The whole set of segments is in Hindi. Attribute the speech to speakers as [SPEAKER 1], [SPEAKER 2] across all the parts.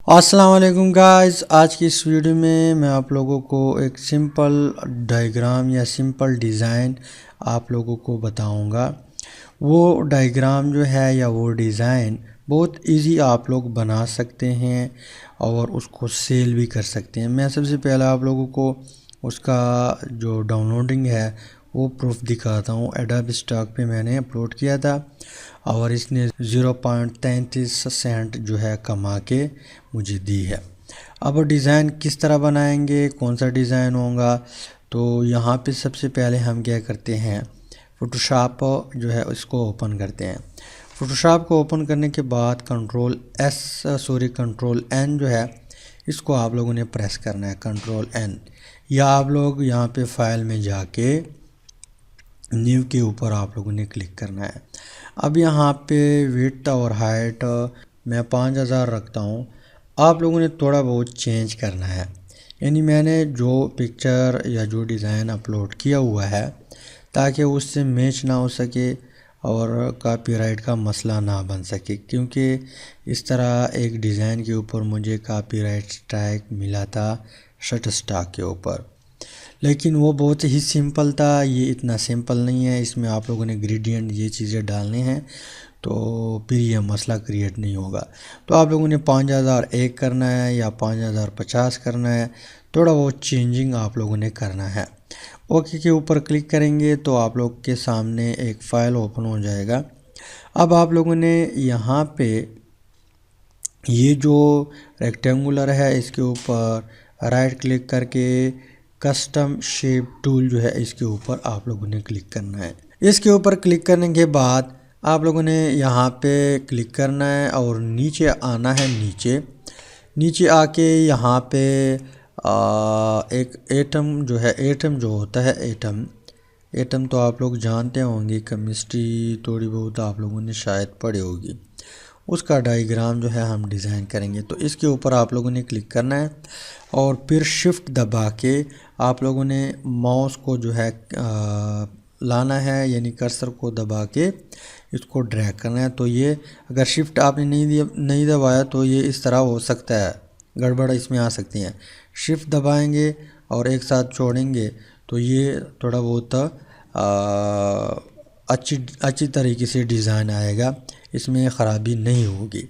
[SPEAKER 1] अस्सलाम वालेकुम गाइस। आज की इस वीडियो में मैं आप लोगों को एक सिंपल डायग्राम या सिंपल डिज़ाइन आप लोगों को बताऊंगा। वो डायग्राम जो है या वो डिज़ाइन बहुत इजी आप लोग बना सकते हैं और उसको सेल भी कर सकते हैं। मैं सबसे पहले आप लोगों को उसका जो डाउनलोडिंग है वो प्रूफ दिखाता हूँ। एडोब स्टॉक पे मैंने अपलोड किया था और इसने 0.33 सेंट जो है कमा के मुझे दी है। अब डिज़ाइन किस तरह बनाएंगे, कौन सा डिज़ाइन होगा, तो यहाँ पे सबसे पहले हम क्या करते हैं, फ़ोटोशॉप जो है इसको ओपन करते हैं। फ़ोटोशॉप को ओपन करने के बाद कंट्रोल एन जो है इसको आप लोगों ने प्रेस करना है, कंट्रोल एन, या आप लोग यहाँ पे फाइल में जाके न्यू के ऊपर आप लोगों ने क्लिक करना है। अब यहाँ पे विड्थ और हाइट मैं 5000 रखता हूँ। आप लोगों ने थोड़ा बहुत चेंज करना है, यानी मैंने जो पिक्चर या जो डिज़ाइन अपलोड किया हुआ है ताकि उससे मैच ना हो सके और कॉपीराइट का मसला ना बन सके, क्योंकि इस तरह एक डिज़ाइन के ऊपर मुझे कॉपीराइट स्ट्राइक मिला था शटरस्टॉक के ऊपर, लेकिन वो बहुत ही सिंपल था। ये इतना सिंपल नहीं है, इसमें आप लोगों ने ग्रेडियंट ये चीज़ें डालने हैं तो फिर ये मसला क्रिएट नहीं होगा। तो आप लोगों ने 5001 करना है या 5050 करना है, थोड़ा बहुत चेंजिंग आप लोगों ने करना है। ओके के ऊपर क्लिक करेंगे तो आप लोग के सामने एक फ़ाइल ओपन हो जाएगा। अब आप लोगों ने यहाँ पे ये जो रेक्टेंगुलर है इसके ऊपर राइट क्लिक करके कस्टम शेप टूल जो है इसके ऊपर आप लोगों ने क्लिक करना है। इसके ऊपर क्लिक करने के बाद आप लोगों ने यहाँ पे क्लिक करना है और नीचे आना है। नीचे आके यहाँ पे एक एटम जो है, एटम जो होता है, एटम तो आप लोग जानते होंगे, केमिस्ट्री थोड़ी बहुत आप लोगों ने शायद पढ़ी होगी। उसका डायग्राम जो है हम डिज़ाइन करेंगे, तो इसके ऊपर आप लोगों ने क्लिक करना है और फिर शिफ्ट दबा के आप लोगों ने माउस को जो है लाना है, यानी कर्सर को दबा के इसको ड्रैग करना है। तो ये अगर शिफ्ट आपने नहीं दबाया तो ये इस तरह हो सकता है, गड़बड़ इसमें आ सकती है। शिफ्ट दबाएंगे और एक साथ छोड़ेंगे तो ये थोड़ा बहुत अच्छी तरीके से डिज़ाइन आएगा, इसमें ख़राबी नहीं होगी।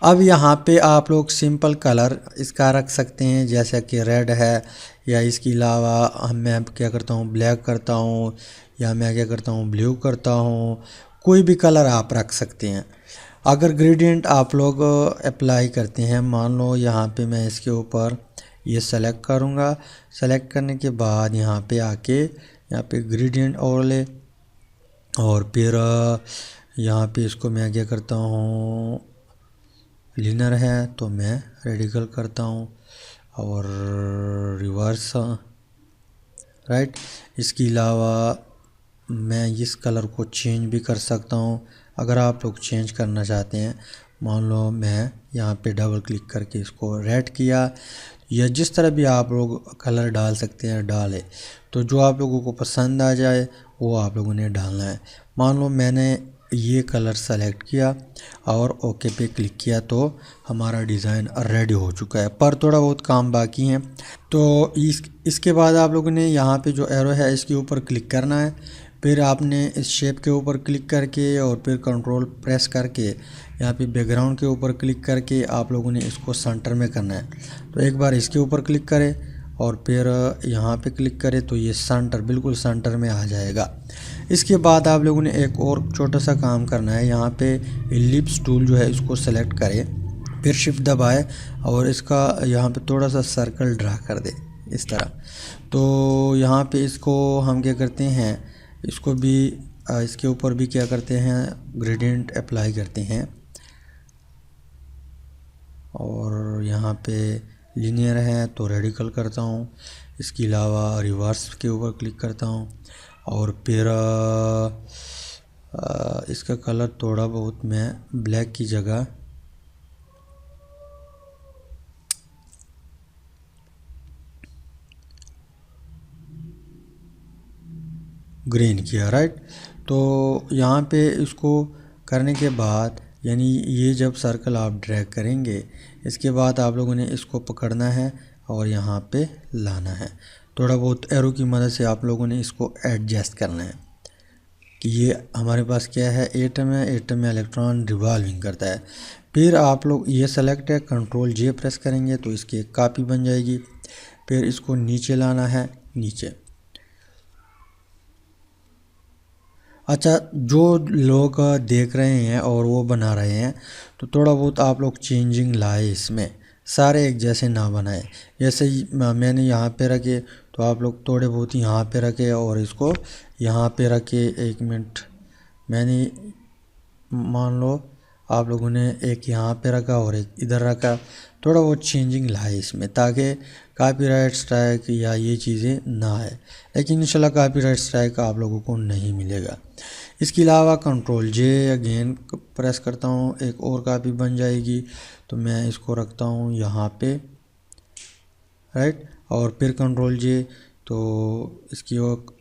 [SPEAKER 1] अब यहाँ पे आप लोग सिंपल कलर इसका रख सकते हैं, जैसा कि रेड है, या इसके अलावा मैं क्या करता हूँ, ब्लैक करता हूँ, या मैं क्या करता हूँ, ब्लू करता हूँ। कोई भी कलर आप रख सकते हैं। अगर ग्रेडियंट आप लोग अप्लाई करते हैं, मान लो यहाँ पे मैं इसके ऊपर ये सेलेक्ट करूँगा। सेलेक्ट करने के बाद यहाँ पे आके यहाँ पे ग्रेडियंट ओवरले, और फिर यहाँ पे इसको मैं क्या करता हूँ, लिनर है तो मैं रेडिकल करता हूँ और रिवर्स, राइट। इसके अलावा मैं इस कलर को चेंज भी कर सकता हूँ अगर आप लोग चेंज करना चाहते हैं। मान लो मैं यहाँ पे डबल क्लिक करके इसको रेड किया, या जिस तरह भी आप लोग कलर डाल सकते हैं डालें, तो जो आप लोगों को पसंद आ जाए वो आप लोगों ने डालना है। मान लो मैंने ये कलर सेलेक्ट किया और ओके पे क्लिक किया तो हमारा डिज़ाइन रेडी हो चुका है, पर थोड़ा बहुत काम बाकी है। तो इसके बाद आप लोगों ने यहाँ पे जो एरो है इसके ऊपर क्लिक करना है। फिर आपने इस शेप के ऊपर क्लिक करके और फिर कंट्रोल प्रेस करके यहाँ पे बैकग्राउंड के ऊपर क्लिक करके आप लोगों ने इसको सेंटर में करना है। तो एक बार इसके ऊपर क्लिक करें और फिर यहाँ पे क्लिक करें तो ये सेंटर, बिल्कुल सेंटर में आ जाएगा। इसके बाद आप लोगों ने एक और छोटा सा काम करना है। यहाँ पे एलिप्स टूल जो है इसको सेलेक्ट करें, फिर शिफ्ट दबाए और इसका यहाँ पे थोड़ा सा सर्कल ड्रा कर दे इस तरह। तो यहाँ पे इसको हम क्या करते हैं, इसको भी इसके ऊपर भी क्या करते हैं, ग्रेडियंट अप्लाई करते हैं। और यहाँ पे लीनियर है तो रेडिकल करता हूँ। इसके अलावा रिवर्स के ऊपर क्लिक करता हूँ और फिर इसका कलर थोड़ा बहुत मैं ब्लैक की जगह ग्रीन किया, राइट। तो यहाँ पे इसको करने के बाद यानी ये जब सर्कल आप ड्रैग करेंगे इसके बाद आप लोगों ने इसको पकड़ना है और यहाँ पे लाना है। थोड़ा बहुत एरो की मदद से आप लोगों ने इसको एडजस्ट करना है कि ये हमारे पास क्या है, एटम है। एटम में इलेक्ट्रॉन रिवॉल्विंग करता है। फिर आप लोग ये सेलेक्ट है, कंट्रोल जे प्रेस करेंगे तो इसकी एक कॉपी बन जाएगी। फिर इसको नीचे लाना है, नीचे। अच्छा, जो लोग देख रहे हैं और वो बना रहे हैं तो थोड़ा बहुत आप लोग चेंजिंग लाए इसमें, सारे एक जैसे ना बनाए। जैसे मैंने यहाँ पे रखे तो आप लोग थोड़े बहुत यहाँ पे रखे और इसको यहाँ पे रखे। 1 मिनट, मैंने मान लो आप लोगों ने एक यहाँ पे रखा और एक इधर रखा। थोड़ा बहुत चेंजिंग लाए इसमें ताकि कॉपीराइट स्ट्राइक या ये चीज़ें ना आए, लेकिन इंशाल्लाह कॉपीराइट स्ट्राइक आप लोगों को नहीं मिलेगा। इसके अलावा कंट्रोल जे अगेन प्रेस करता हूँ, एक और कॉपी बन जाएगी। तो मैं इसको रखता हूँ यहाँ पे, राइट, और फिर कंट्रोल जे, तो इसकी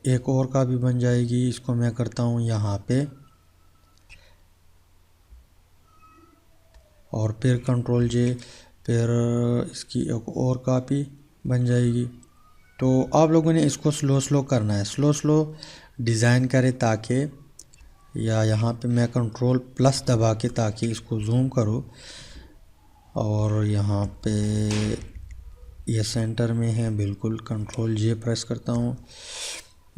[SPEAKER 1] एक और कॉपी बन जाएगी। इसको मैं करता हूँ यहाँ पे और फिर कंट्रोल जे, फिर इसकी एक और कॉपी बन जाएगी। तो आप लोगों ने इसको स्लो करना है, स्लो डिज़ाइन करें ताकि, या यहाँ पे मैं कंट्रोल प्लस दबा के ताकि इसको जूम करूँ और यहाँ पे ये सेंटर में है बिल्कुल। कंट्रोल जे प्रेस करता हूँ,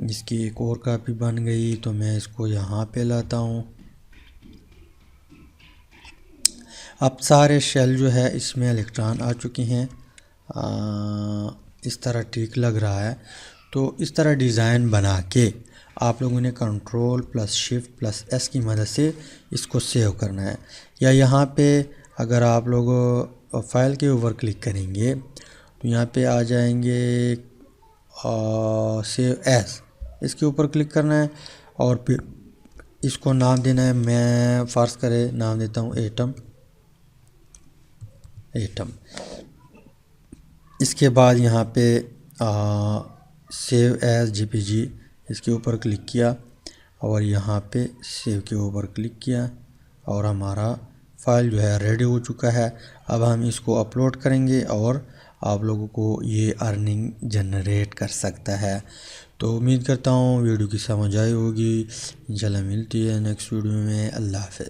[SPEAKER 1] इसकी एक और कॉपी बन गई। तो मैं इसको यहाँ पे लाता हूँ। अब सारे शेल जो है इसमें इलेक्ट्रॉन आ चुके हैं। इस तरह ठीक लग रहा है। तो इस तरह डिज़ाइन बना के आप लोगों ने control plus shift plus S की मदद से इसको सेव करना है। या यहाँ पे अगर आप लोग फाइल के ऊपर क्लिक करेंगे तो यहाँ पे आ जाएंगे सेव एस, इसके ऊपर क्लिक करना है और फिर इसको नाम देना है। मैं फर्ज करे नाम देता हूँ एटम। इसके बाद यहाँ पे सेव एज जेपीजी, इसके ऊपर क्लिक किया और यहाँ पे सेव के ऊपर क्लिक किया और हमारा फाइल जो है रेडी हो चुका है। अब हम इसको अपलोड करेंगे और आप लोगों को ये अर्निंग जनरेट कर सकता है। तो उम्मीद करता हूँ वीडियो की समझ आई होगी। इंशाल्लाह मिलती है नेक्स्ट वीडियो में। अल्लाह हाफ़िज़।